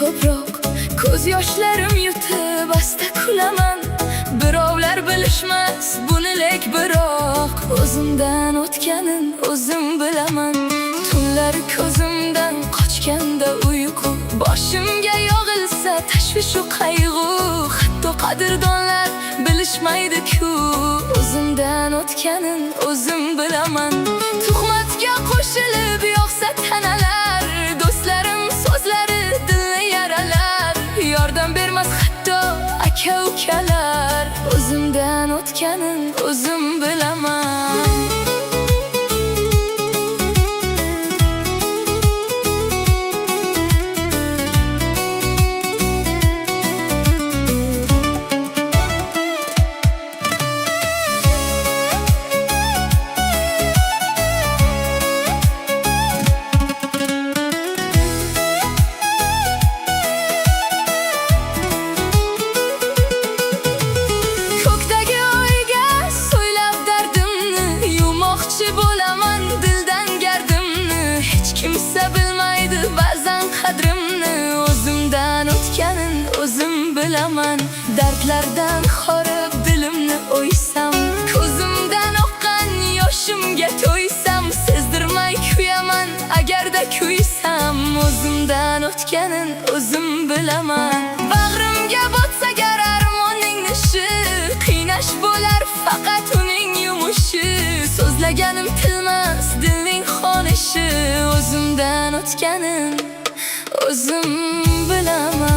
ko'proq. Ko'z yoshlarim yutib asta kulaman. Birovlar bilishmas buni lek biroq o'zimdan o'tganin o'zim bilaman. Tunlar ko'zimdan qochganda uyqu, boshimga yog'ilsa tashvish-u qayg'u. Hatto qadrdonlar bilishmaydi-ku, o'zimdan o'tganin o'zim bilaman. Tuhmatga qo'shilib yoqsa tanalar, do'stlarim so'zlari dilni yaralar. Yordam bermas hatto aka-ukalar, o'zimdan o'tganin o'zim bilaman. Kimsa bilmaydi ba'zan qadrimni, o'zimdan o'tganin o'zim bilaman. Dardlardan xorib dilimni o'ysam, ko'zimdan oqqan yoshimga to'ysam, sezdirmay kuyaman agarda kuysam, o'zimdan o'tganin o'zim bilaman. Bag'rimga botsa gar armonning nishi, qiynash bo'lar faqat uning yumushi. So'zlaganim tilmas dilning xonishi, o'zimdan o'tganin o'zim bilaman.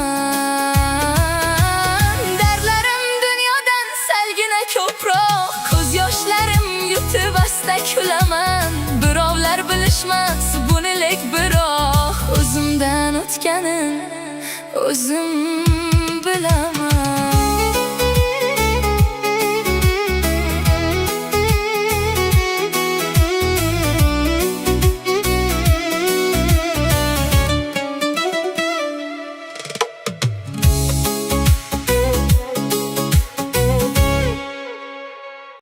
Dardlarim dunyodan salgina ko'proq, ko'z yoshlarim yutib asta kulaman. Birovlar bilishmas buni lek biroq o'zimdan o'tganin o'zim bilaman.